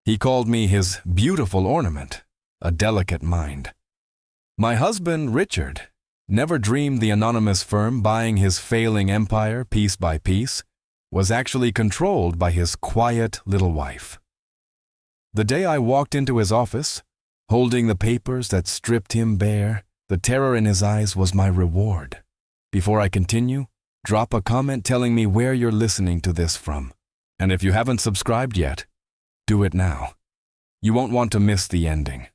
He called me his beautiful ornament, a delicate mind. My husband, Richard, never dreamed the anonymous firm buying his failing empire piece by piece was actually controlled by his quiet little wife. The day I walked into his office, holding the papers that stripped him bare, the terror in his eyes was my reward. Before I continue, drop a comment telling me where you're listening to this from. And if you haven't subscribed yet, do it now. You won't want to miss the ending.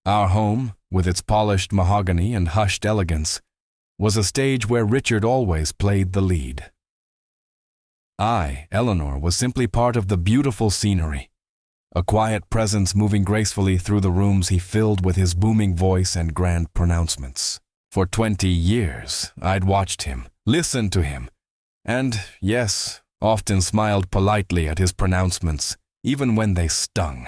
Our home, with its polished mahogany and hushed elegance, was a stage where Richard always played the lead. I, Eleanor, was simply part of the beautiful scenery, a quiet presence moving gracefully through the rooms he filled with his booming voice and grand pronouncements. For 20 years, I'd watched him, listened to him, and, yes, often smiled politely at his pronouncements, even when they stung.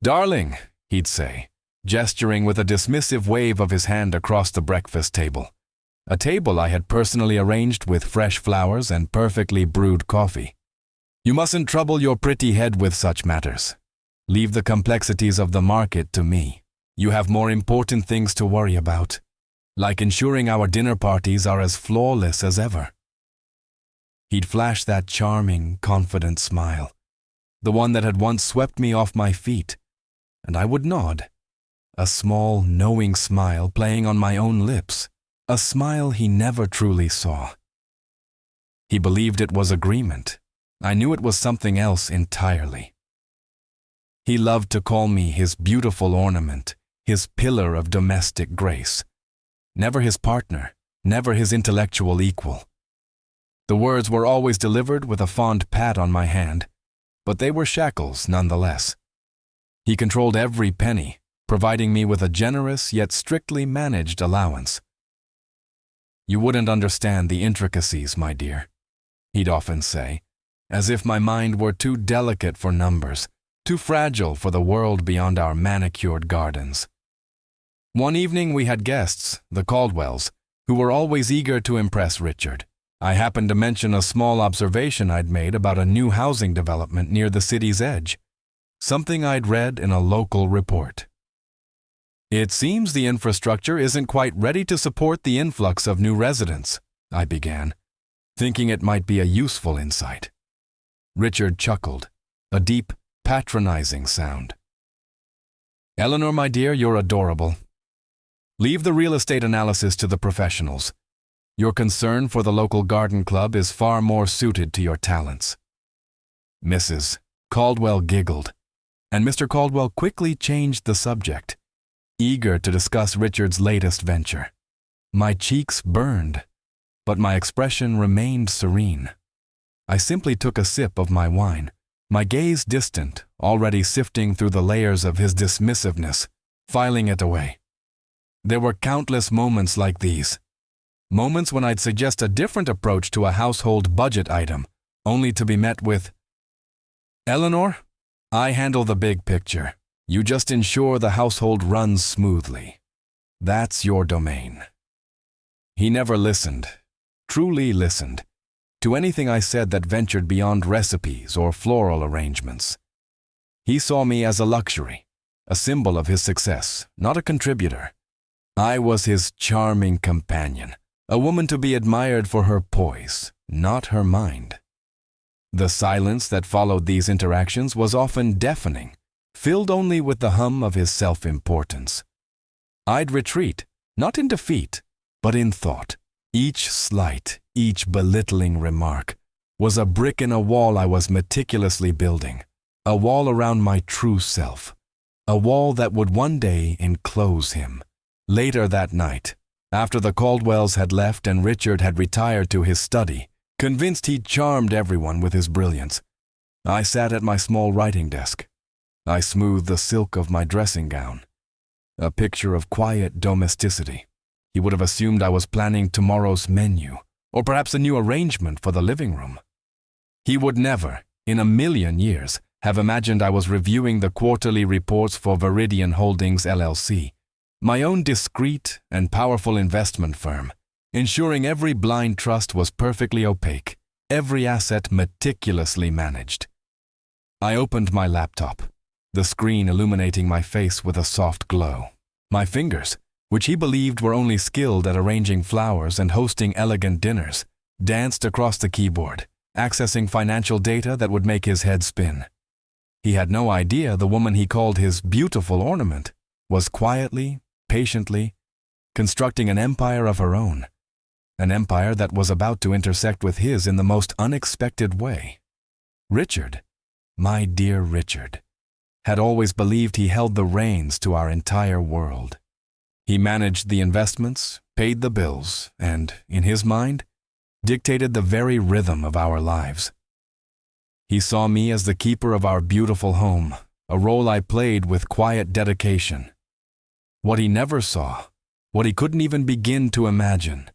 "Darling," he'd say, gesturing with a dismissive wave of his hand across the breakfast table, a table I had personally arranged with fresh flowers and perfectly brewed coffee. "You mustn't trouble your pretty head with such matters. Leave the complexities of the market to me. You have more important things to worry about, like ensuring our dinner parties are as flawless as ever." He'd flash that charming, confident smile, the one that had once swept me off my feet, and I would nod, a small, knowing smile playing on my own lips, a smile he never truly saw. He believed it was agreement. I knew it was something else entirely. He loved to call me his beautiful ornament, his pillar of domestic grace. Never his partner, never his intellectual equal. The words were always delivered with a fond pat on my hand, but they were shackles nonetheless. He controlled every penny, providing me with a generous yet strictly managed allowance. "You wouldn't understand the intricacies, my dear," he'd often say, as if my mind were too delicate for numbers, too fragile for the world beyond our manicured gardens. One evening we had guests, the Caldwells, who were always eager to impress Richard. I happened to mention a small observation I'd made about a new housing development near the city's edge, something I'd read in a local report. "It seems the infrastructure isn't quite ready to support the influx of new residents," I began, thinking it might be a useful insight. Richard chuckled, a deep, patronizing sound. "Eleanor, my dear, you're adorable. Leave the real estate analysis to the professionals. Your concern for the local garden club is far more suited to your talents." Mrs. Caldwell giggled, and Mr. Caldwell quickly changed the subject, eager to discuss Richard's latest venture. My cheeks burned, but my expression remained serene. I simply took a sip of my wine, my gaze distant, already sifting through the layers of his dismissiveness, filing it away. There were countless moments like these. Moments when I'd suggest a different approach to a household budget item, only to be met with, "Eleanor, I handle the big picture. You just ensure the household runs smoothly. That's your domain." He never listened, truly listened, to anything I said that ventured beyond recipes or floral arrangements. He saw me as a luxury, a symbol of his success, not a contributor. I was his charming companion, a woman to be admired for her poise, not her mind. The silence that followed these interactions was often deafening, filled only with the hum of his self-importance. I'd retreat, not in defeat, but in thought. Each slight, each belittling remark was a brick in a wall I was meticulously building, a wall around my true self, a wall that would one day enclose him. Later that night, after the Caldwells had left and Richard had retired to his study, convinced he'd charmed everyone with his brilliance, I sat at my small writing desk. I smoothed the silk of my dressing gown, a picture of quiet domesticity. He would have assumed I was planning tomorrow's menu, or perhaps a new arrangement for the living room. He would never, in a million years, have imagined I was reviewing the quarterly reports for Viridian Holdings LLC, my own discreet and powerful investment firm, ensuring every blind trust was perfectly opaque, every asset meticulously managed. I opened my laptop, the screen illuminating my face with a soft glow. My fingers, which he believed were only skilled at arranging flowers and hosting elegant dinners, danced across the keyboard, accessing financial data that would make his head spin. He had no idea the woman he called his beautiful ornament was quietly, patiently, constructing an empire of her own, an empire that was about to intersect with his in the most unexpected way. Richard, my dear Richard, had always believed he held the reins to our entire world. He managed the investments, paid the bills, and, in his mind, dictated the very rhythm of our lives. He saw me as the keeper of our beautiful home, a role I played with quiet dedication. What he never saw, what he couldn't even begin to imagine,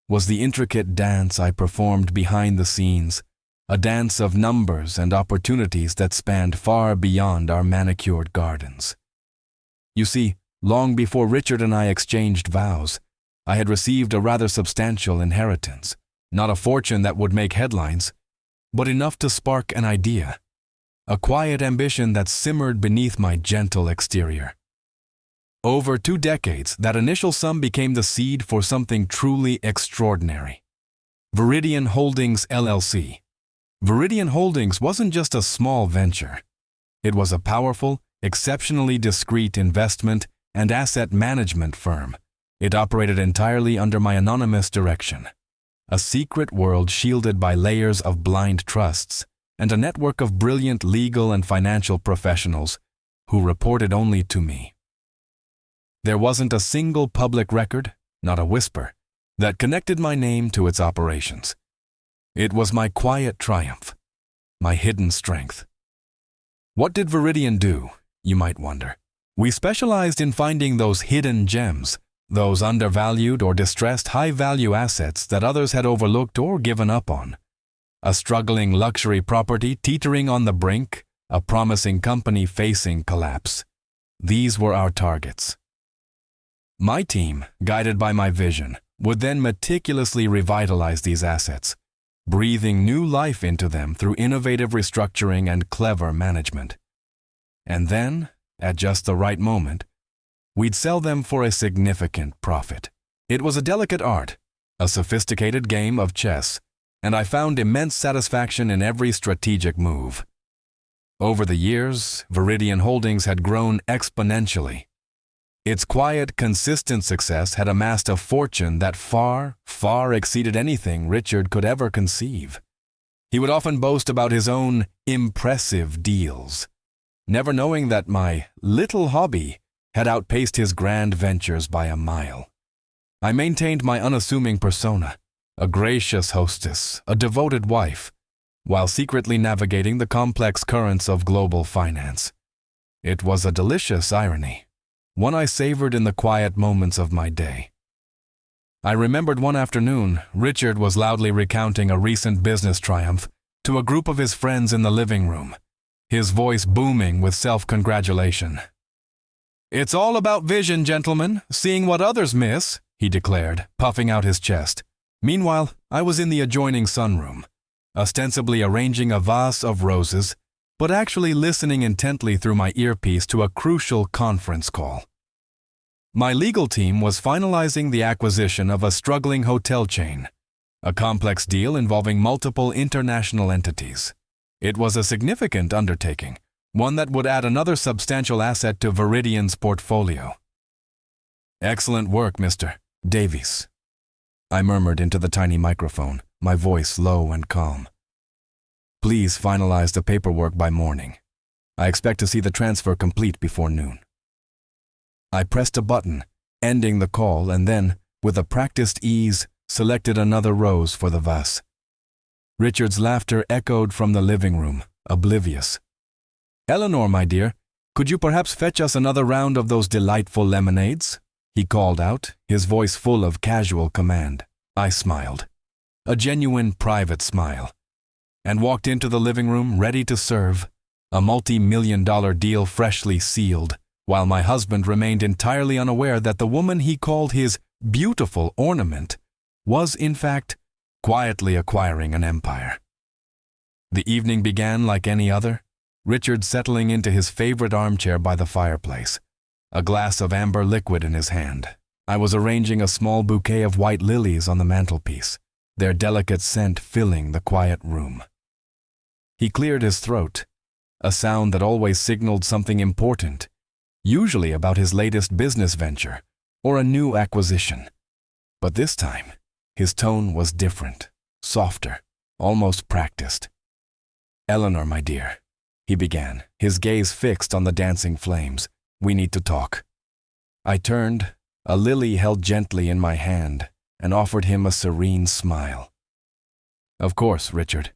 was the intricate dance I performed behind the scenes, a dance of numbers and opportunities that spanned far beyond our manicured gardens. You see, long before Richard and I exchanged vows, I had received a rather substantial inheritance, not a fortune that would make headlines, but enough to spark an idea, a quiet ambition that simmered beneath my gentle exterior. Over 2 decades, that initial sum became the seed for something truly extraordinary. Viridian Holdings, LLC. Viridian Holdings wasn't just a small venture. It was a powerful, exceptionally discreet investment and asset management firm. It operated entirely under my anonymous direction. A secret world shielded by layers of blind trusts and a network of brilliant legal and financial professionals who reported only to me. There wasn't a single public record, not a whisper, that connected my name to its operations. It was my quiet triumph, my hidden strength. What did Viridian do, you might wonder? We specialized in finding those hidden gems, those undervalued or distressed high-value assets that others had overlooked or given up on. A struggling luxury property teetering on the brink, a promising company facing collapse. These were our targets. My team, guided by my vision, would then meticulously revitalize these assets, breathing new life into them through innovative restructuring and clever management. And then, at just the right moment, we'd sell them for a significant profit. It was a delicate art, a sophisticated game of chess, and I found immense satisfaction in every strategic move. Over the years, Viridian Holdings had grown exponentially. Its quiet, consistent success had amassed a fortune that far, far exceeded anything Richard could ever conceive. He would often boast about his own impressive deals, never knowing that my little hobby had outpaced his grand ventures by a mile. I maintained my unassuming persona, a gracious hostess, a devoted wife, while secretly navigating the complex currents of global finance. It was a delicious irony, one I savored in the quiet moments of my day. I remembered one afternoon, Richard was loudly recounting a recent business triumph to a group of his friends in the living room, his voice booming with self-congratulation. "It's all about vision, gentlemen, seeing what others miss," he declared, puffing out his chest. Meanwhile, I was in the adjoining sunroom, ostensibly arranging a vase of roses, but actually listening intently through my earpiece to a crucial conference call. My legal team was finalizing the acquisition of a struggling hotel chain, a complex deal involving multiple international entities. It was a significant undertaking, one that would add another substantial asset to Viridian's portfolio. "Excellent work, Mr. Davies," I murmured into the tiny microphone, my voice low and calm. "Please finalize the paperwork by morning. I expect to see the transfer complete before noon." I pressed a button, ending the call, and then, with a practiced ease, selected another rose for the vase. Richard's laughter echoed from the living room, oblivious. "Eleanor, my dear, could you perhaps fetch us another round of those delightful lemonades?" he called out, his voice full of casual command. I smiled, a genuine private smile, and walked into the living room ready to serve, a multi-million-dollar deal freshly sealed, while my husband remained entirely unaware that the woman he called his beautiful ornament was, in fact, quietly acquiring an empire. The evening began like any other, Richard settling into his favorite armchair by the fireplace, a glass of amber liquid in his hand. I was arranging a small bouquet of white lilies on the mantelpiece, their delicate scent filling the quiet room. He cleared his throat, a sound that always signaled something important, usually about his latest business venture or a new acquisition. But this time, his tone was different, softer, almost practiced. "Eleanor, my dear," he began, his gaze fixed on the dancing flames. "We need to talk." I turned, a lily held gently in my hand, and offered him a serene smile. "Of course, Richard.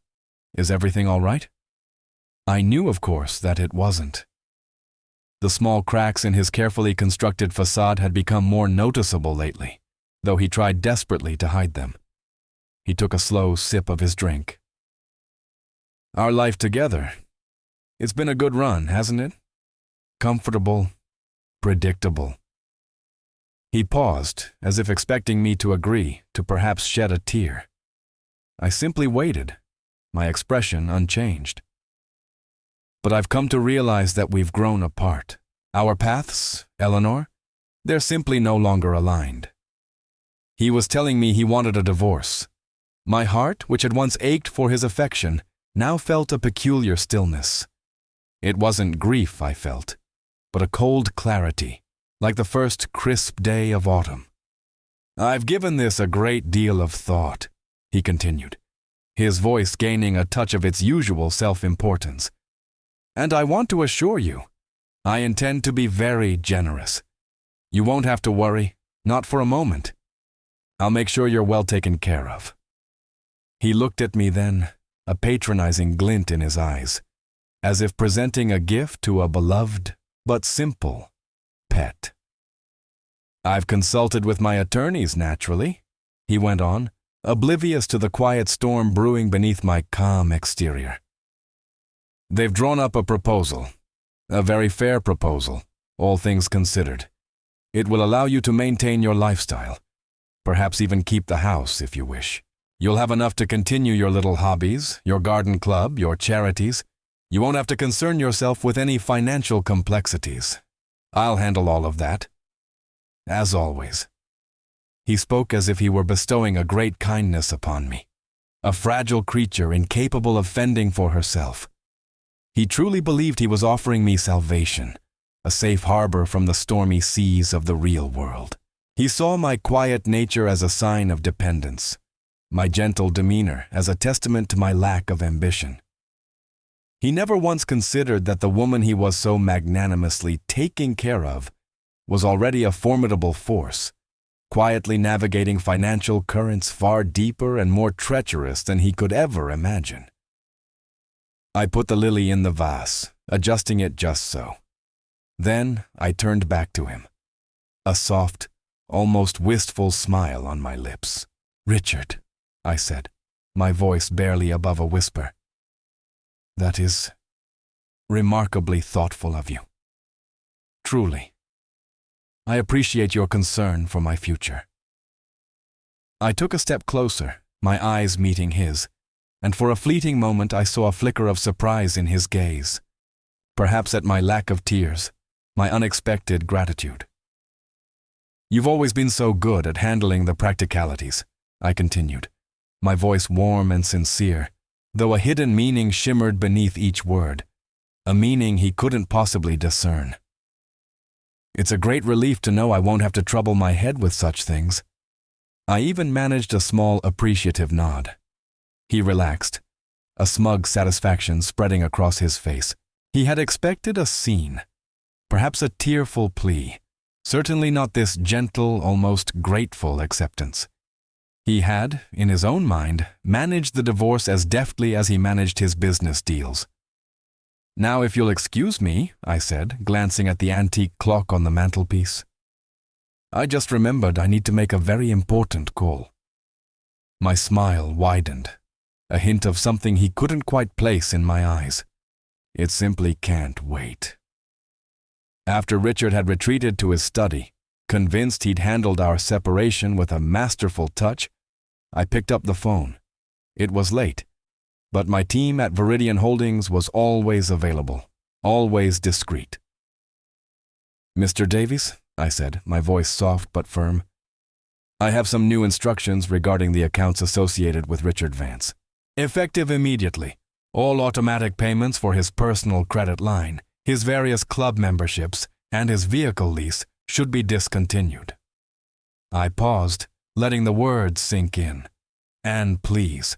Is everything all right?" I knew, of course, that it wasn't. The small cracks in his carefully constructed facade had become more noticeable lately, though he tried desperately to hide them. He took a slow sip of his drink. "Our life together. It's been a good run, hasn't it? Comfortable, predictable." He paused, as if expecting me to agree, to perhaps shed a tear. I simply waited, my expression unchanged. "But I've come to realize that we've grown apart. Our paths, Eleanor, they're simply no longer aligned." He was telling me he wanted a divorce. My heart, which had once ached for his affection, now felt a peculiar stillness. It wasn't grief I felt, but a cold clarity, like the first crisp day of autumn. "I've given this a great deal of thought," he continued, his voice gaining a touch of its usual self-importance. "And I want to assure you, I intend to be very generous. You won't have to worry, not for a moment. I'll make sure you're well taken care of." He looked at me then, a patronizing glint in his eyes, as if presenting a gift to a beloved, but simple, pet. "I've consulted with my attorneys, naturally," he went on, oblivious to the quiet storm brewing beneath my calm exterior. "They've drawn up a proposal, a very fair proposal, all things considered. It will allow you to maintain your lifestyle, perhaps even keep the house if you wish. You'll have enough to continue your little hobbies, your garden club, your charities. You won't have to concern yourself with any financial complexities. I'll handle all of that. As always." He spoke as if he were bestowing a great kindness upon me, a fragile creature incapable of fending for herself. He truly believed he was offering me salvation, a safe harbor from the stormy seas of the real world. He saw my quiet nature as a sign of dependence, my gentle demeanor as a testament to my lack of ambition. He never once considered that the woman he was so magnanimously taking care of was already a formidable force, quietly navigating financial currents far deeper and more treacherous than he could ever imagine. I put the lily in the vase, adjusting it just so. Then I turned back to him, a soft, almost wistful smile on my lips. "Richard," I said, my voice barely above a whisper, "that is remarkably thoughtful of you. Truly. I appreciate your concern for my future." I took a step closer, my eyes meeting his, and for a fleeting moment I saw a flicker of surprise in his gaze, perhaps at my lack of tears, my unexpected gratitude. "You've always been so good at handling the practicalities," I continued, my voice warm and sincere, though a hidden meaning shimmered beneath each word, a meaning he couldn't possibly discern. "It's a great relief to know I won't have to trouble my head with such things." I even managed a small appreciative nod. He relaxed, a smug satisfaction spreading across his face. He had expected a scene, perhaps a tearful plea, certainly not this gentle, almost grateful acceptance. He had, in his own mind, managed the divorce as deftly as he managed his business deals. "Now, if you'll excuse me," I said, glancing at the antique clock on the mantelpiece. "I just remembered I need to make a very important call." My smile widened, a hint of something he couldn't quite place in my eyes. "It simply can't wait." After Richard had retreated to his study, convinced he'd handled our separation with a masterful touch, I picked up the phone. It was late, But my team at Viridian Holdings was always available, always discreet. "Mr. Davies," I said, my voice soft but firm, "I have some new instructions regarding the accounts associated with Richard Vance. Effective immediately, all automatic payments for his personal credit line, his various club memberships, and his vehicle lease should be discontinued." I paused, letting the words sink in. "And please,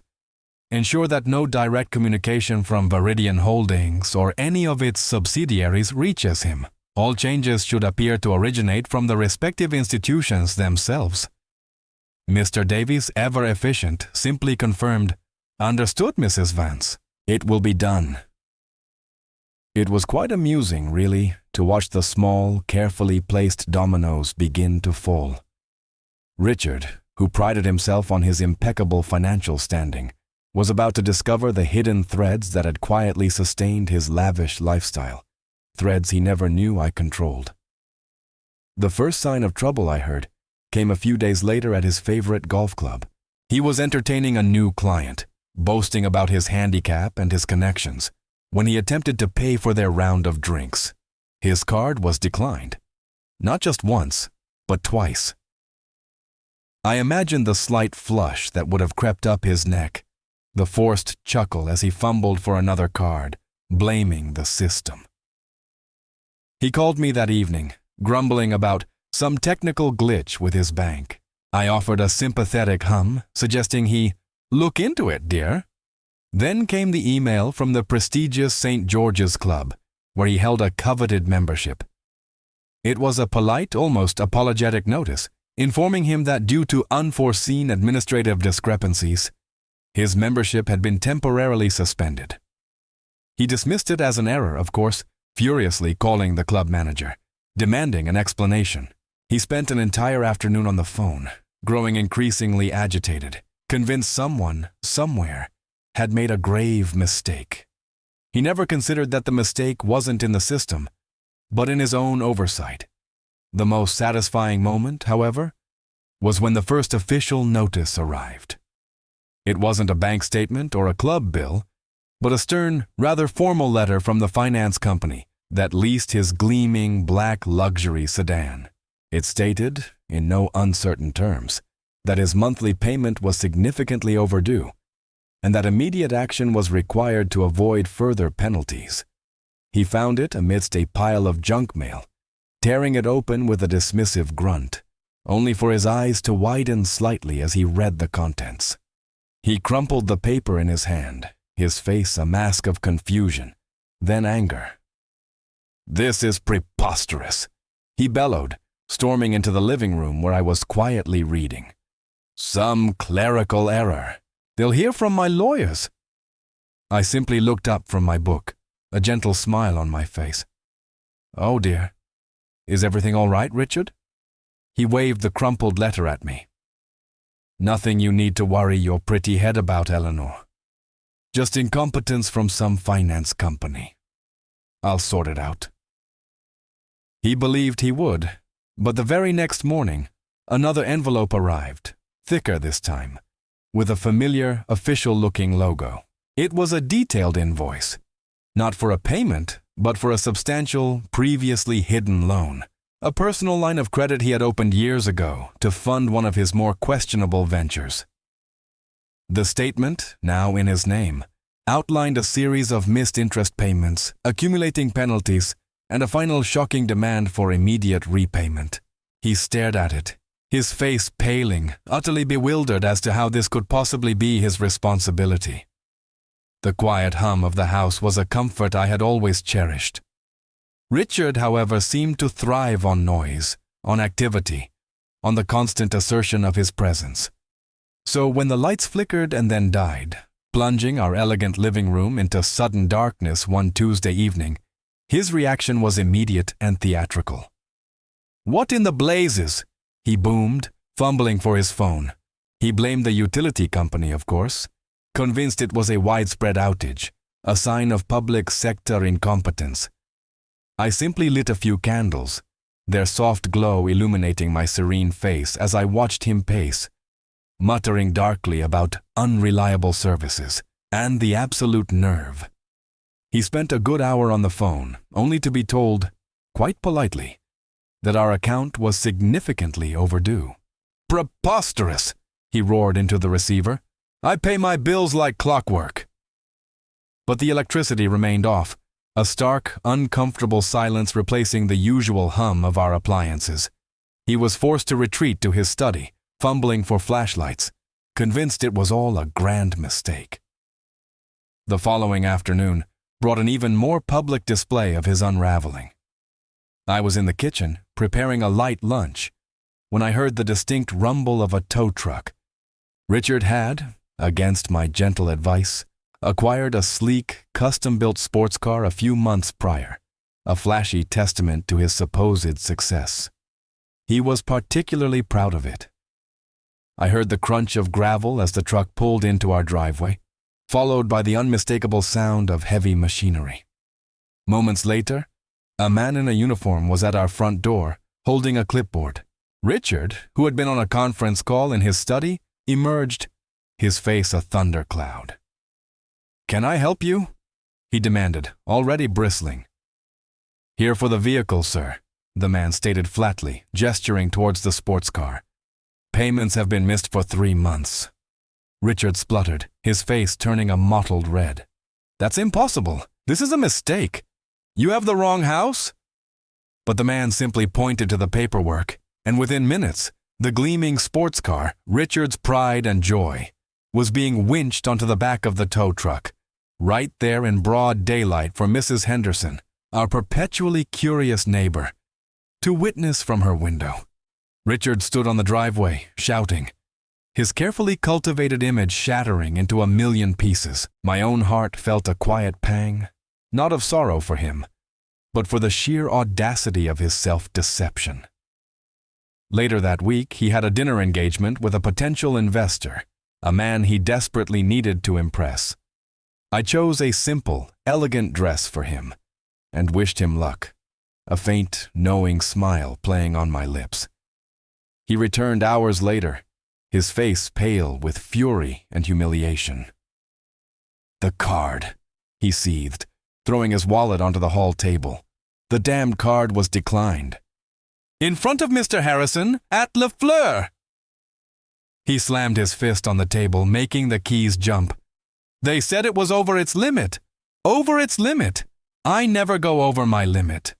ensure that no direct communication from Viridian Holdings or any of its subsidiaries reaches him. All changes should appear to originate from the respective institutions themselves." Mr. Davies, ever efficient, simply confirmed, "Understood, Mrs. Vance. It will be done." It was quite amusing, really, to watch the small, carefully placed dominoes begin to fall. Richard, who prided himself on his impeccable financial standing, was about to discover the hidden threads that had quietly sustained his lavish lifestyle, threads he never knew I controlled. The first sign of trouble, I heard, came a few days later at his favorite golf club. He was entertaining a new client, boasting about his handicap and his connections, when he attempted to pay for their round of drinks. His card was declined. Not just once, but twice. I imagined the slight flush that would have crept up his neck, the forced chuckle as he fumbled for another card, blaming the system. He called me that evening, grumbling about some technical glitch with his bank. I offered a sympathetic hum, suggesting he look into it, dear. Then came the email from the prestigious St. George's Club, where he held a coveted membership. It was a polite, almost apologetic notice, informing him that due to unforeseen administrative discrepancies, his membership had been temporarily suspended. He dismissed it as an error, of course, furiously calling the club manager, demanding an explanation. He spent an entire afternoon on the phone, growing increasingly agitated, convinced someone, somewhere, had made a grave mistake. He never considered that the mistake wasn't in the system, but in his own oversight. The most satisfying moment, however, was when the first official notice arrived. It wasn't a bank statement or a club bill, but a stern, rather formal letter from the finance company that leased his gleaming black luxury sedan. It stated, in no uncertain terms, that his monthly payment was significantly overdue, and that immediate action was required to avoid further penalties. He found it amidst a pile of junk mail, tearing it open with a dismissive grunt, only for his eyes to widen slightly as he read the contents. He crumpled the paper in his hand, his face a mask of confusion, then anger. "This is preposterous," he bellowed, storming into the living room where I was quietly reading. "Some clerical error. They'll hear from my lawyers." I simply looked up from my book, a gentle smile on my face. "Oh dear. Is everything all right, Richard?" He waved the crumpled letter at me. "Nothing you need to worry your pretty head about, Eleanor. Just incompetence from some finance company. I'll sort it out." He believed he would, but the very next morning, another envelope arrived, thicker this time, with a familiar, official-looking logo. It was a detailed invoice, not for a payment, but for a substantial, previously hidden loan, a personal line of credit he had opened years ago to fund one of his more questionable ventures. The statement, now in his name, outlined a series of missed interest payments, accumulating penalties, and a final shocking demand for immediate repayment. He stared at it, his face paling, utterly bewildered as to how this could possibly be his responsibility. The quiet hum of the house was a comfort I had always cherished. Richard, however, seemed to thrive on noise, on activity, on the constant assertion of his presence. So when the lights flickered and then died, plunging our elegant living room into sudden darkness one Tuesday evening, his reaction was immediate and theatrical. "What in the blazes?" he boomed, fumbling for his phone. He blamed the utility company, of course, convinced it was a widespread outage, a sign of public sector incompetence. I simply lit a few candles, their soft glow illuminating my serene face as I watched him pace, muttering darkly about unreliable services, And the absolute nerve. He spent a good hour on the phone, only to be told, quite politely, that our account was significantly overdue. "Preposterous!" he roared into the receiver. "I pay my bills like clockwork." But the electricity remained off, a stark, uncomfortable silence replacing the usual hum of our appliances. He was forced to retreat to his study, fumbling for flashlights, convinced it was all a grand mistake. The following afternoon brought an even more public display of his unraveling. I was in the kitchen, preparing a light lunch, when I heard the distinct rumble of a tow truck. Richard had, against my gentle advice, acquired a sleek, custom-built sports car a few months prior, a flashy testament to his supposed success. He was particularly proud of it. I heard the crunch of gravel as the truck pulled into our driveway, followed by the unmistakable sound of heavy machinery. Moments later, a man in a uniform was at our front door, holding a clipboard. Richard, who had been on a conference call in his study, emerged, his face a thundercloud. "Can I help you?" he demanded, already bristling. "Here for the vehicle, sir," the man stated flatly, gesturing towards the sports car. "Payments have been missed for 3 months. Richard spluttered, his face turning a mottled red. "That's impossible. This is a mistake. You have the wrong house?" But the man simply pointed to the paperwork, and within minutes, the gleaming sports car, Richard's pride and joy, was being winched onto the back of the tow truck, right there in broad daylight for Mrs. Henderson, our perpetually curious neighbor, to witness from her window. Richard stood on the driveway, shouting, his carefully cultivated image shattering into a million pieces. My own heart felt a quiet pang, not of sorrow for him, but for the sheer audacity of his self-deception. Later that week, he had a dinner engagement with a potential investor, a man he desperately needed to impress. I chose a simple, elegant dress for him, and wished him luck, a faint, knowing smile playing on my lips. He returned hours later, his face pale with fury and humiliation. "The card," he seethed, throwing his wallet onto the hall table. "The damned card was declined." "In front of Mr. Harrison, at Le Fleur!" He slammed his fist on the table, making the keys jump. "They said it was over its limit. Over its limit. I never go over my limit."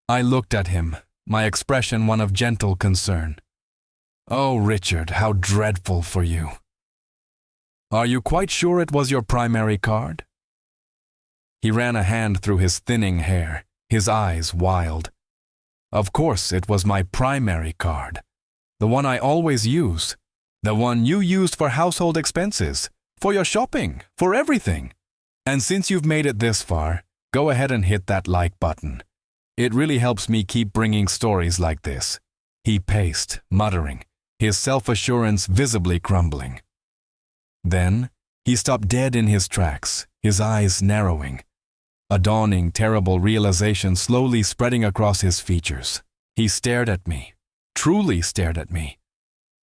I looked at him, my expression one of gentle concern. "Oh, Richard, how dreadful for you. Are you quite sure it was your primary card?" He ran a hand through his thinning hair, his eyes wild. "Of course it was my primary card. The one I always use. The one you used for household expenses, for your shopping, for everything. And since you've made it this far, go ahead and hit that like button. It really helps me keep bringing stories like this." He paced, muttering, his self-assurance visibly crumbling. Then, he stopped dead in his tracks, his eyes narrowing, a dawning, terrible realization slowly spreading across his features. He stared at me, truly stared at me.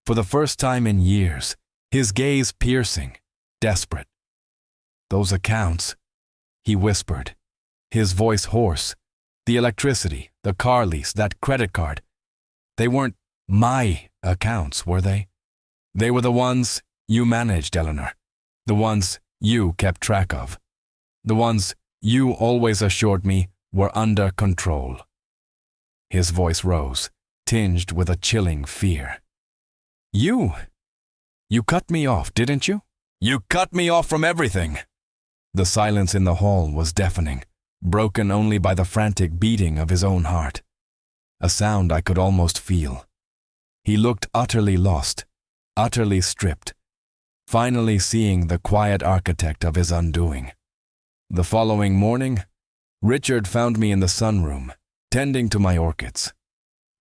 For the first time in years, his gaze piercing, desperate. "Those accounts," he whispered, his voice hoarse. "The electricity, the car lease, that credit card. They weren't my accounts, were they? They were the ones you managed, Eleanor. The ones you kept track of. The ones you always assured me were under control." His voice rose, tinged with a chilling fear. You cut me off, didn't you? You cut me off from everything." The silence in the hall was deafening, broken only by the frantic beating of his own heart, a sound I could almost feel. He looked utterly lost, utterly stripped, finally seeing the quiet architect of his undoing. The following morning, Richard found me in the sunroom, tending to my orchids.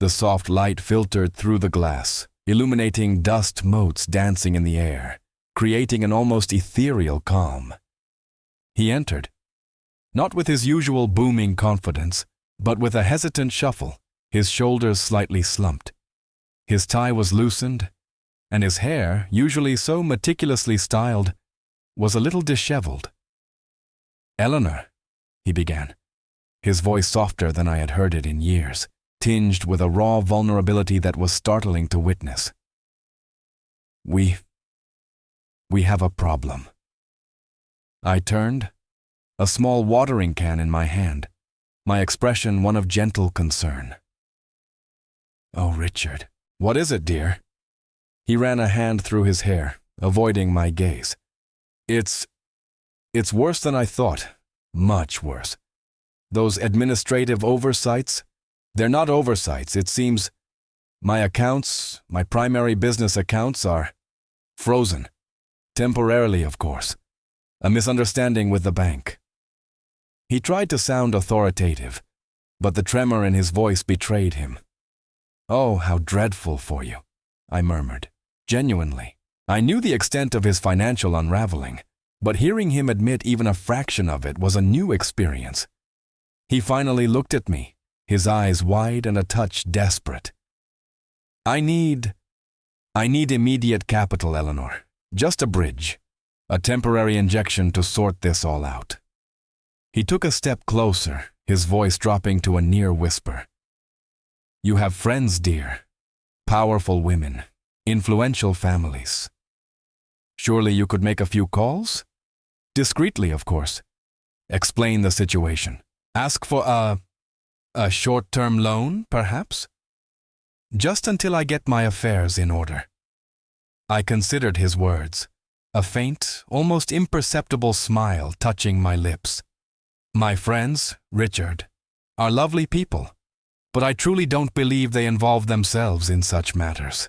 The soft light filtered through the glass, illuminating dust motes dancing in the air, creating an almost ethereal calm. He entered, not with his usual booming confidence, but with a hesitant shuffle, his shoulders slightly slumped. His tie was loosened, and his hair, usually so meticulously styled, was a little disheveled. "Eleanor," he began, his voice softer than I had heard it in years, tinged with a raw vulnerability that was startling to witness. We have a problem." I turned, a small watering can in my hand, my expression one of gentle concern. "Oh, Richard." "What is it, dear?" He ran a hand through his hair, avoiding my gaze. It's worse than I thought. Much worse. Those administrative oversights, they're not oversights. It seems my accounts, my primary business accounts, are frozen. Temporarily, of course. A misunderstanding with the bank. He tried to sound authoritative, but the tremor in his voice betrayed him. "Oh, how dreadful for you," I murmured. Genuinely. I knew the extent of his financial unraveling, but hearing him admit even a fraction of it was a new experience. He finally looked at me, his eyes wide and a touch desperate. I need immediate capital, Eleanor. Just a bridge. A temporary injection to sort this all out." He took a step closer, his voice dropping to a near whisper. "You have friends, dear. Powerful women. Influential families. Surely you could make a few calls? Discreetly, of course. Explain the situation. Ask for a short-term loan, perhaps? Just until I get my affairs in order." I considered his words, a faint, almost imperceptible smile touching my lips. "My friends, Richard, are lovely people, but I truly don't believe they involve themselves in such matters.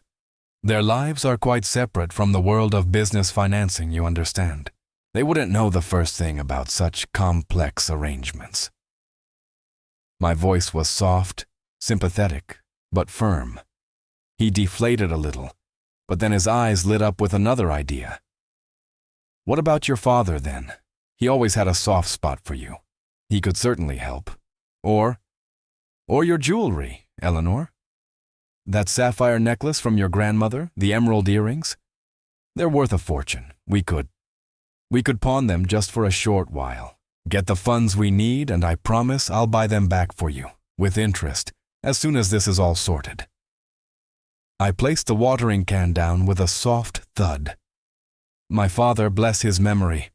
Their lives are quite separate from the world of business financing, you understand. They wouldn't know the first thing about such complex arrangements." My voice was soft, sympathetic, but firm. He deflated a little, but then his eyes lit up with another idea. "What about your father, then? He always had a soft spot for you. He could certainly help. Or your jewelry, Eleanor. That sapphire necklace from your grandmother, the emerald earrings. They're worth a fortune. We could pawn them just for a short while. Get the funds we need, and I promise I'll buy them back for you, with interest, as soon as this is all sorted." I placed the watering can down with a soft thud. My father, bless his memory,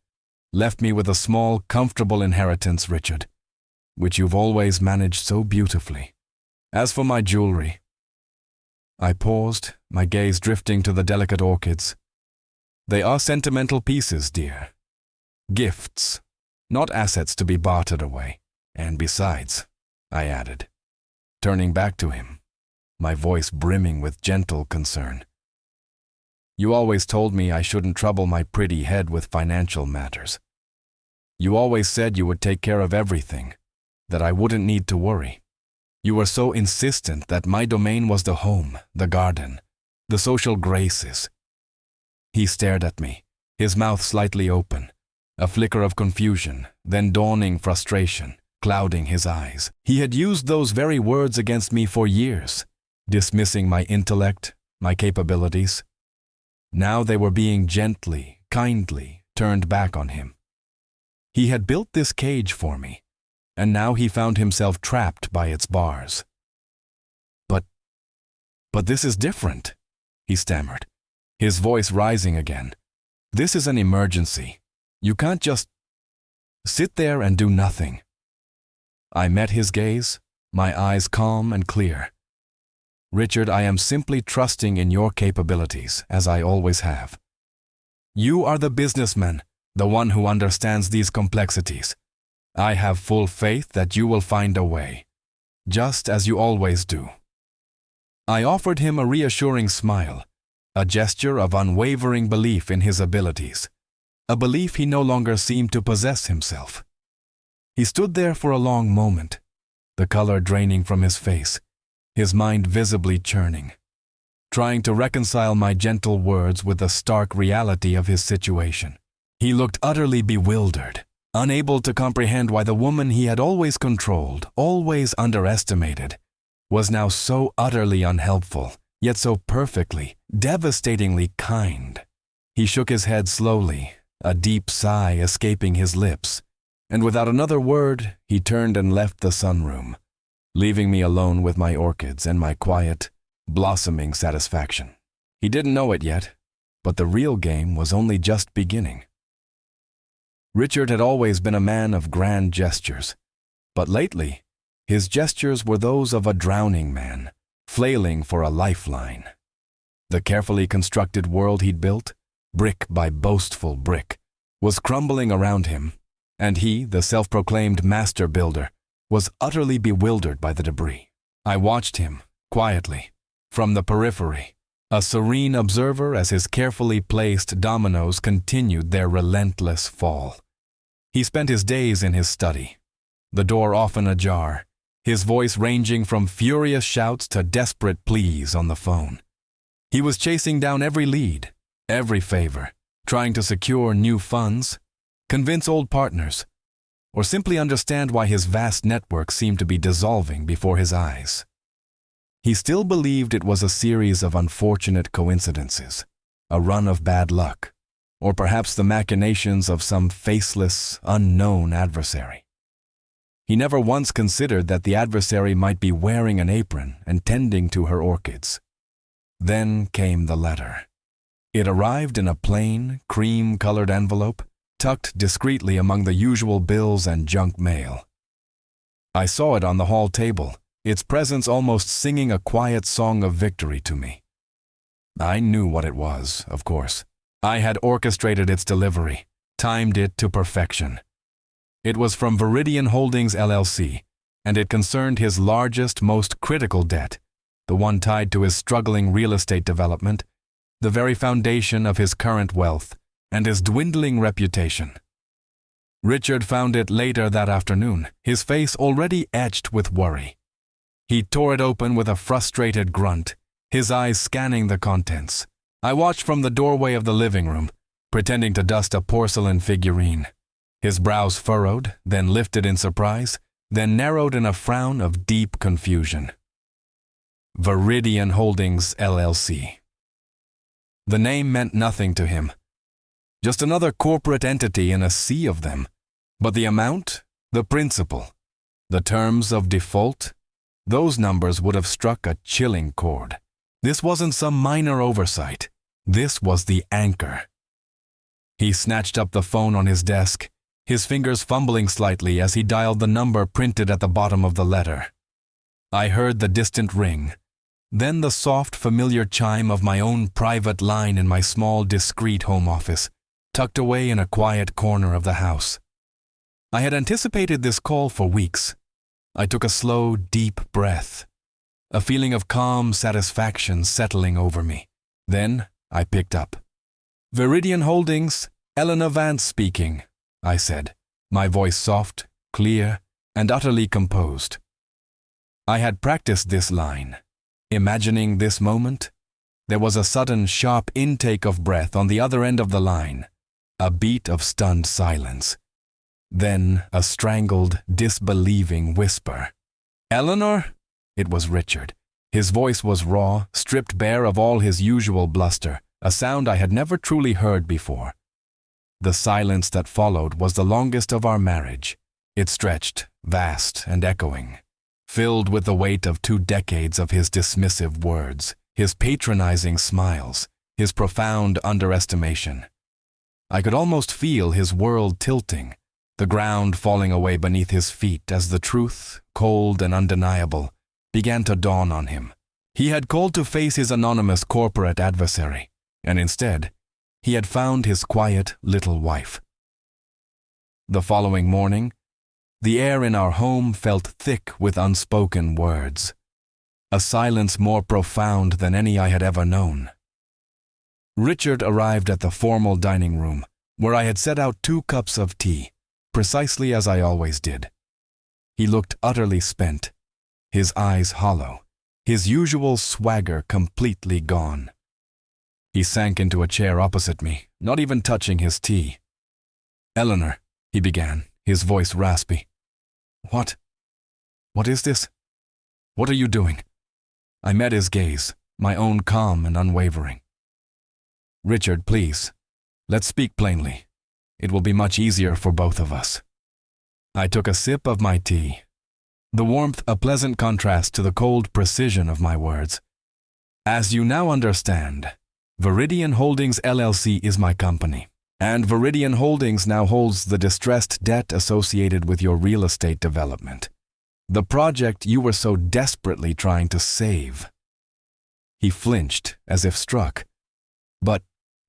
left me with a small, comfortable inheritance, Richard, which you've always managed so beautifully. As for my jewelry— I paused, my gaze drifting to the delicate orchids. "They are sentimental pieces, dear. Gifts, not assets to be bartered away. And besides," I added, turning back to him, my voice brimming with gentle concern, "you always told me I shouldn't trouble my pretty head with financial matters. You always said you would take care of everything, that I wouldn't need to worry. You were so insistent that my domain was the home, the garden, the social graces." He stared at me, his mouth slightly open, a flicker of confusion, then dawning frustration, clouding his eyes. He had used those very words against me for years, dismissing my intellect, my capabilities. Now they were being gently, kindly turned back on him. He had built this cage for me, and now he found himself trapped by its bars. But this is different," he stammered, his voice rising again. "This is an emergency. You can't just sit there and do nothing." I met his gaze, my eyes calm and clear. "Richard, I am simply trusting in your capabilities, as I always have. You are the businessman, the one who understands these complexities. I have full faith that you will find a way, just as you always do." I offered him a reassuring smile, a gesture of unwavering belief in his abilities, a belief he no longer seemed to possess himself. He stood there for a long moment, the color draining from his face, his mind visibly churning, trying to reconcile my gentle words with the stark reality of his situation. He looked utterly bewildered, unable to comprehend why the woman he had always controlled, always underestimated, was now so utterly unhelpful, yet so perfectly, devastatingly kind. He shook his head slowly, a deep sigh escaping his lips, and without another word, he turned and left the sunroom, leaving me alone with my orchids and my quiet, blossoming satisfaction. He didn't know it yet, but the real game was only just beginning. Richard had always been a man of grand gestures, but lately, his gestures were those of a drowning man, flailing for a lifeline. The carefully constructed world he'd built, brick by boastful brick, was crumbling around him, and he, the self-proclaimed master builder, was utterly bewildered by the debris. I watched him, quietly, from the periphery, a serene observer as his carefully placed dominoes continued their relentless fall. He spent his days in his study, the door often ajar, his voice ranging from furious shouts to desperate pleas on the phone. He was chasing down every lead, every favor, trying to secure new funds, convince old partners, or simply understand why his vast network seemed to be dissolving before his eyes. He still believed it was a series of unfortunate coincidences, a run of bad luck, or perhaps the machinations of some faceless, unknown adversary. He never once considered that the adversary might be wearing an apron and tending to her orchids. Then came the letter. It arrived in a plain, cream-colored envelope, tucked discreetly among the usual bills and junk mail. I saw it on the hall table, its presence almost singing a quiet song of victory to me. I knew what it was, of course. I had orchestrated its delivery, timed it to perfection. It was from Viridian Holdings LLC, and it concerned his largest, most critical debt, the one tied to his struggling real estate development, the very foundation of his current wealth, and his dwindling reputation. Richard found it later that afternoon, his face already etched with worry. He tore it open with a frustrated grunt, his eyes scanning the contents. I watched from the doorway of the living room, pretending to dust a porcelain figurine. His brows furrowed, then lifted in surprise, then narrowed in a frown of deep confusion. Viridian Holdings LLC. The name meant nothing to him. Just another corporate entity in a sea of them. But the amount, the principal, the terms of default, those numbers would have struck a chilling chord. This wasn't some minor oversight. This was the anchor. He snatched up the phone on his desk, his fingers fumbling slightly as he dialed the number printed at the bottom of the letter. I heard the distant ring, then the soft, familiar chime of my own private line in my small, discreet home office, tucked away in a quiet corner of the house. I had anticipated this call for weeks. I took a slow, deep breath, a feeling of calm satisfaction settling over me. Then I picked up. "Viridian Holdings, Eleanor Vance speaking," I said, my voice soft, clear, and utterly composed. I had practiced this line. Imagining this moment, there was a sudden, sharp intake of breath on the other end of the line, a beat of stunned silence. Then a strangled, disbelieving whisper. "Eleanor?" It was Richard. His voice was raw, stripped bare of all his usual bluster, a sound I had never truly heard before. The silence that followed was the longest of our marriage. It stretched, vast and echoing, filled with the weight of 2 decades of his dismissive words, his patronizing smiles, his profound underestimation. I could almost feel his world tilting, the ground falling away beneath his feet as the truth, cold and undeniable, began to dawn on him. He had called to face his anonymous corporate adversary, and instead, he had found his quiet little wife. The following morning, the air in our home felt thick with unspoken words, a silence more profound than any I had ever known. Richard arrived at the formal dining room, where I had set out 2 cups of tea, precisely as I always did. He looked utterly spent, his eyes hollow, his usual swagger completely gone. He sank into a chair opposite me, not even touching his tea. "Eleanor," he began, his voice raspy. What is this? What are you doing?" I met his gaze, my own calm and unwavering. "Richard, please, let's speak plainly. It will be much easier for both of us. I took a sip of my tea, the warmth a pleasant contrast to the cold precision of my words. As you now understand, Viridian Holdings LLC is my company, and Viridian Holdings now holds the distressed debt associated with your real estate development, the project you were so desperately trying to save. He flinched as if struck. But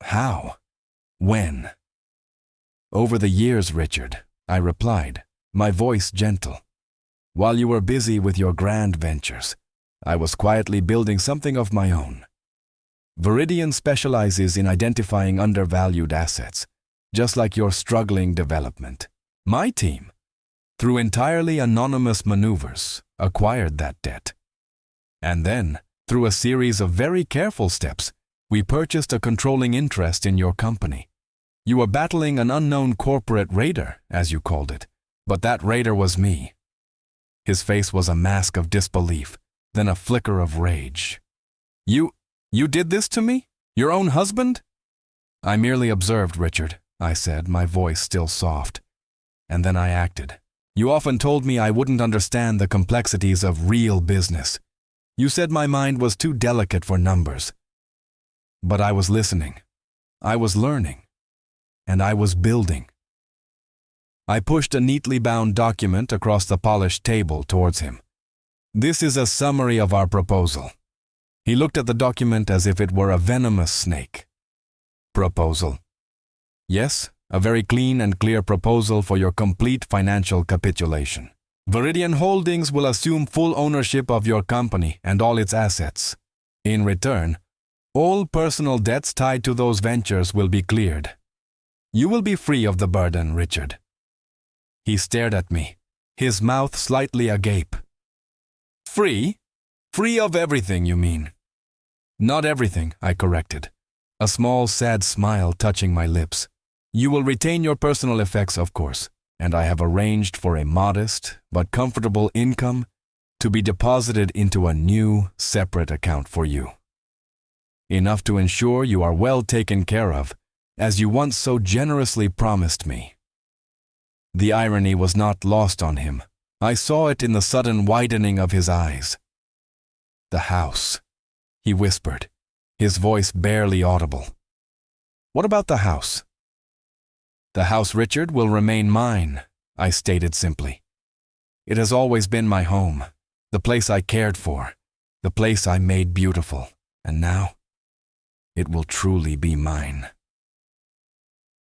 how? When? Over the years, Richard, I replied, my voice gentle. While you were busy with your grand ventures, I was quietly building something of my own. Viridian specializes in identifying undervalued assets, just like your struggling development. My team, through entirely anonymous maneuvers, acquired that debt. And then, through a series of very careful steps, we purchased a controlling interest in your company. You were battling an unknown corporate raider, as you called it, but that raider was me. His face was a mask of disbelief, then a flicker of rage. You did this to me? Your own husband? I merely observed, Richard, I said, my voice still soft. And then I acted. You often told me I wouldn't understand the complexities of real business. You said my mind was too delicate for numbers. But I was listening. I was learning. And I was building. I pushed a neatly bound document across the polished table towards him. This is a summary of our proposal. He looked at the document as if it were a venomous snake. Proposal. Yes, a very clean and clear proposal for your complete financial capitulation. Viridian Holdings will assume full ownership of your company and all its assets. In return, all personal debts tied to those ventures will be cleared. You will be free of the burden, Richard. He stared at me, his mouth slightly agape. Free? Free of everything, you mean? Not everything, I corrected, a small sad smile touching my lips. You will retain your personal effects, of course, and I have arranged for a modest but comfortable income to be deposited into a new, separate account for you. Enough to ensure you are well taken care of, as you once so generously promised me. The irony was not lost on him. I saw it in the sudden widening of his eyes. The house, he whispered, his voice barely audible. What about the house? The house, Richard, will remain mine, I stated simply. It has always been my home, the place I cared for, the place I made beautiful, and now it will truly be mine.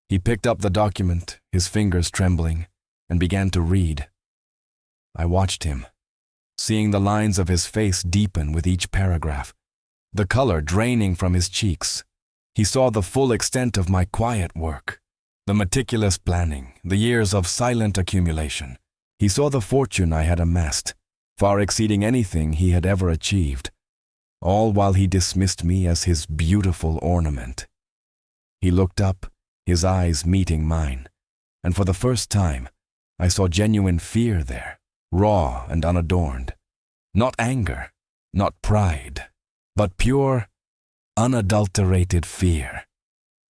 He picked up the document, his fingers trembling, and began to read. I watched him, seeing the lines of his face deepen with each paragraph, the color draining from his cheeks. He saw the full extent of my quiet work, the meticulous planning, the years of silent accumulation. He saw the fortune I had amassed, far exceeding anything he had ever achieved, all while he dismissed me as his beautiful ornament. He looked up, his eyes meeting mine, and for the first time, I saw genuine fear there, raw and unadorned. Not anger, not pride, but pure, unadulterated fear.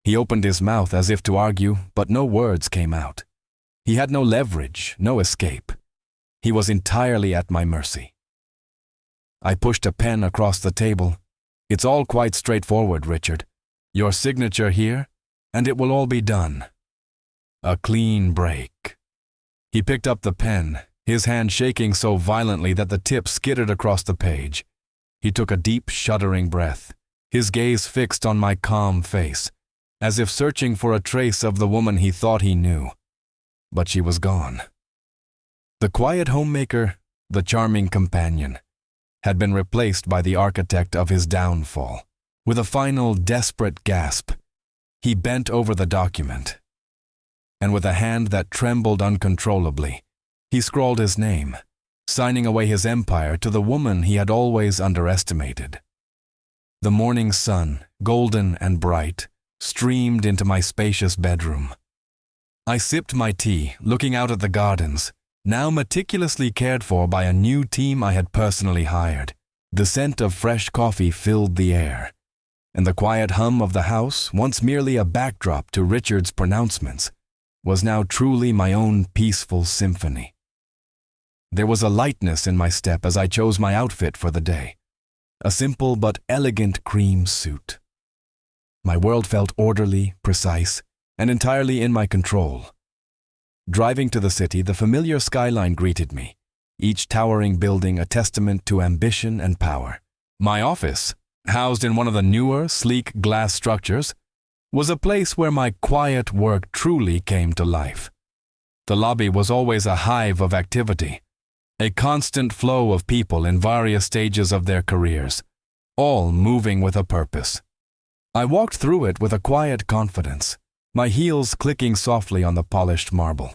He opened his mouth as if to argue, but no words came out. He had no leverage, no escape. He was entirely at my mercy. I pushed a pen across the table. It's all quite straightforward, Richard. Your signature here, and it will all be done. A clean break. He picked up the pen, his hand shaking so violently that the tip skidded across the page. He took a deep, shuddering breath, his gaze fixed on my calm face, as if searching for a trace of the woman he thought he knew. But she was gone. The quiet homemaker, the charming companion, had been replaced by the architect of his downfall. With a final, desperate gasp, he bent over the document, and with a hand that trembled uncontrollably, he scrawled his name, signing away his empire to the woman he had always underestimated. The morning sun, golden and bright, streamed into my spacious bedroom. I sipped my tea, looking out at the gardens, now meticulously cared for by a new team I had personally hired. The scent of fresh coffee filled the air, and the quiet hum of the house, once merely a backdrop to Richard's pronouncements, was now truly my own peaceful symphony. There was a lightness in my step as I chose my outfit for the day, a simple but elegant cream suit. My world felt orderly, precise, and entirely in my control. Driving to the city, the familiar skyline greeted me, each towering building a testament to ambition and power. My office, housed in one of the newer, sleek glass structures, was a place where my quiet work truly came to life. The lobby was always a hive of activity, a constant flow of people in various stages of their careers, all moving with a purpose. I walked through it with a quiet confidence, my heels clicking softly on the polished marble.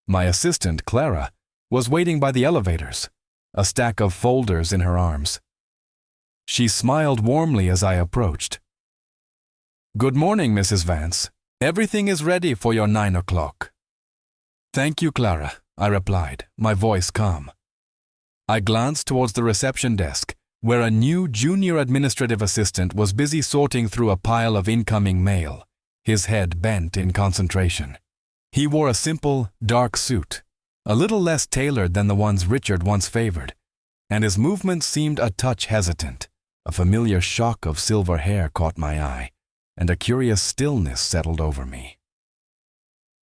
My assistant, Clara, was waiting by the elevators, a stack of folders in her arms. She smiled warmly as I approached. "Good morning, Mrs. Vance. Everything is ready for your 9 o'clock. "Thank you, Clara," I replied, my voice calm. I glanced towards the reception desk, where a new junior administrative assistant was busy sorting through a pile of incoming mail, his head bent in concentration. He wore a simple, dark suit, a little less tailored than the ones Richard once favored, and his movements seemed a touch hesitant. A familiar shock of silver hair caught my eye, and a curious stillness settled over me.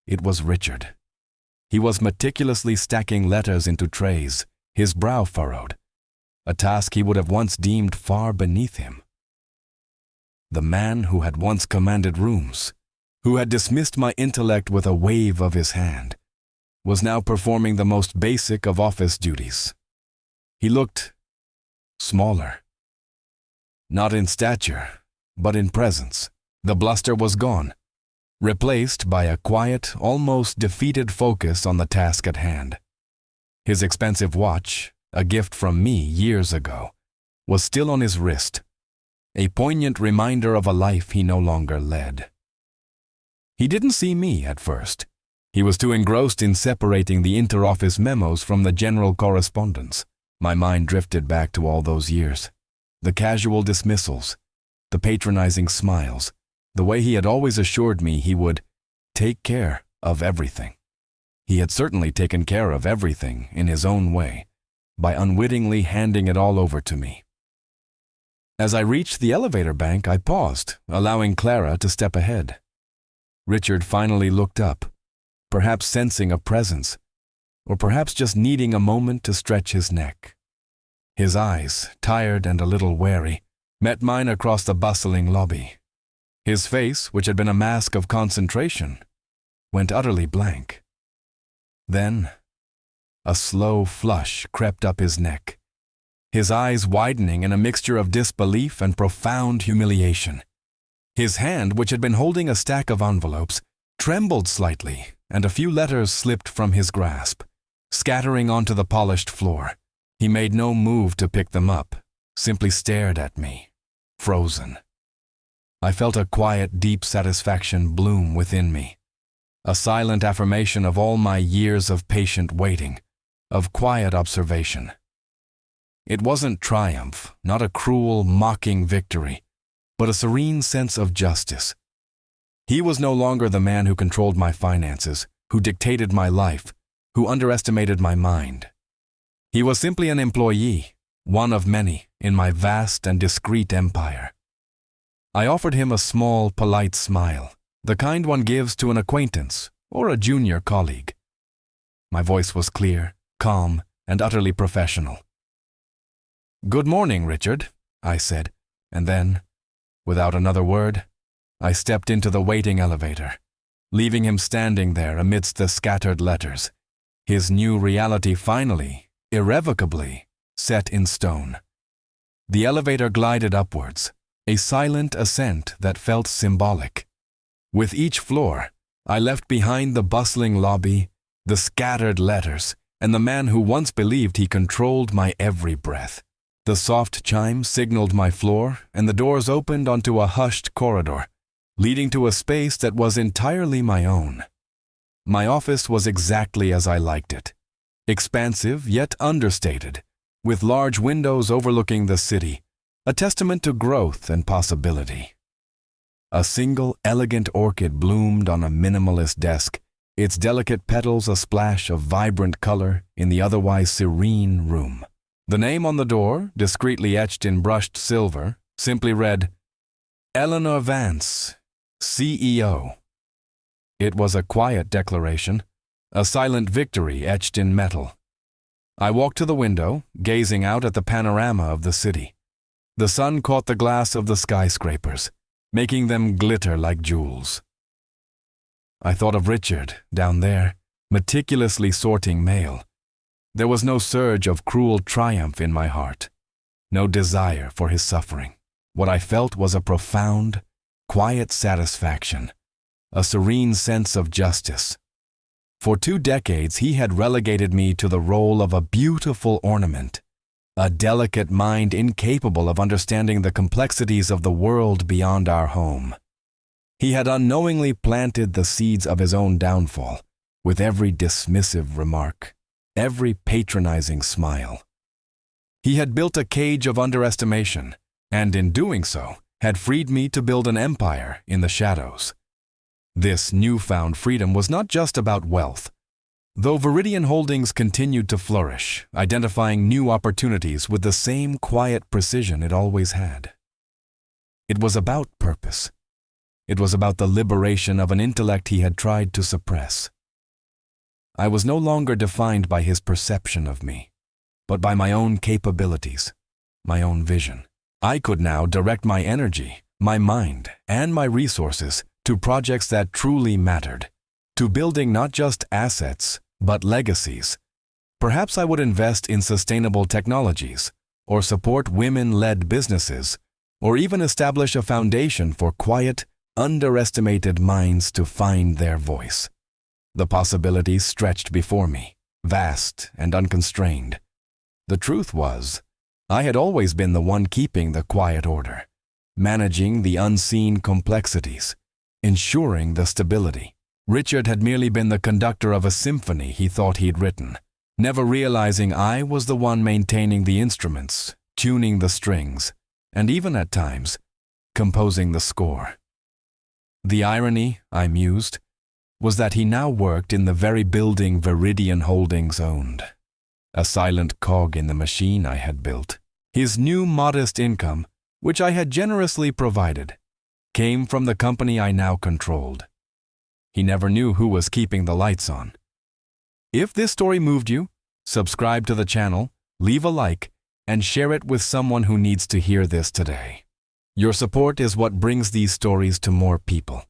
It was Richard. He was meticulously stacking letters into trays, his brow furrowed, a task he would have once deemed far beneath him. The man who had once commanded rooms, who had dismissed my intellect with a wave of his hand, was now performing the most basic of office duties. He looked smaller. Not in stature, but in presence. The bluster was gone, replaced by a quiet, almost defeated focus on the task at hand. His expensive watch, a gift from me years ago, was still on his wrist, a poignant reminder of a life he no longer led. He didn't see me at first. He was too engrossed in separating the inter-office memos from the general correspondence. My mind drifted back to all those years. The casual dismissals, the patronizing smiles, the way he had always assured me he would take care of everything. He had certainly taken care of everything in his own way, by unwittingly handing it all over to me. As I reached the elevator bank, I paused, allowing Clara to step ahead. Richard finally looked up, perhaps sensing a presence, or perhaps just needing a moment to stretch his neck. His eyes, tired and a little wary, met mine across the bustling lobby. His face, which had been a mask of concentration, went utterly blank. Then, a slow flush crept up his neck, his eyes widening in a mixture of disbelief and profound humiliation. His hand, which had been holding a stack of envelopes, trembled slightly, and a few letters slipped from his grasp, scattering onto the polished floor. He made no move to pick them up, simply stared at me, frozen. I felt a quiet, deep satisfaction bloom within me, a silent affirmation of all my years of patient waiting, of quiet observation. It wasn't triumph, not a cruel, mocking victory, but a serene sense of justice. He was no longer the man who controlled my finances, who dictated my life, who underestimated my mind. He was simply an employee, one of many, in my vast and discreet empire. I offered him a small, polite smile, the kind one gives to an acquaintance or a junior colleague. My voice was clear, calm, and utterly professional. "Good morning, Richard," I said, and then, without another word, I stepped into the waiting elevator, leaving him standing there amidst the scattered letters, his new reality finally, irrevocably, set in stone. The elevator glided upwards, a silent ascent that felt symbolic. With each floor, I left behind the bustling lobby, the scattered letters, and the man who once believed he controlled my every breath. The soft chime signaled my floor, and the doors opened onto a hushed corridor, leading to a space that was entirely my own. My office was exactly as I liked it, expansive yet understated, with large windows overlooking the city, a testament to growth and possibility. A single elegant orchid bloomed on a minimalist desk, its delicate petals a splash of vibrant color in the otherwise serene room. The name on the door, discreetly etched in brushed silver, simply read, Eleanor Vance, CEO. It was a quiet declaration, a silent victory etched in metal. I walked to the window, gazing out at the panorama of the city. The sun caught the glass of the skyscrapers, making them glitter like jewels. I thought of Richard, down there, meticulously sorting mail. There was no surge of cruel triumph in my heart, no desire for his suffering. What I felt was a profound, quiet satisfaction, a serene sense of justice. For 2 decades, he had relegated me to the role of a beautiful ornament, a delicate mind incapable of understanding the complexities of the world beyond our home. He had unknowingly planted the seeds of his own downfall with every dismissive remark, every patronizing smile. He had built a cage of underestimation, and in doing so, had freed me to build an empire in the shadows. This newfound freedom was not just about wealth. Though Viridian Holdings continued to flourish, identifying new opportunities with the same quiet precision it always had. It was about purpose. It was about the liberation of an intellect he had tried to suppress. I was no longer defined by his perception of me, but by my own capabilities, my own vision. I could now direct my energy, my mind, and my resources to projects that truly mattered, to building not just assets, but legacies. Perhaps I would invest in sustainable technologies, or support women-led businesses, or even establish a foundation for quiet, underestimated minds to find their voice. The possibilities stretched before me, vast and unconstrained. The truth was, I had always been the one keeping the quiet order, managing the unseen complexities, ensuring the stability. Richard had merely been the conductor of a symphony he thought he'd written, never realizing I was the one maintaining the instruments, tuning the strings, and even at times, composing the score. The irony, I mused, was that he now worked in the very building Viridian Holdings owned, a silent cog in the machine I had built. His new modest income, which I had generously provided, came from the company I now controlled. He never knew who was keeping the lights on. If this story moved you, subscribe to the channel, leave a like, and share it with someone who needs to hear this today. Your support is what brings these stories to more people.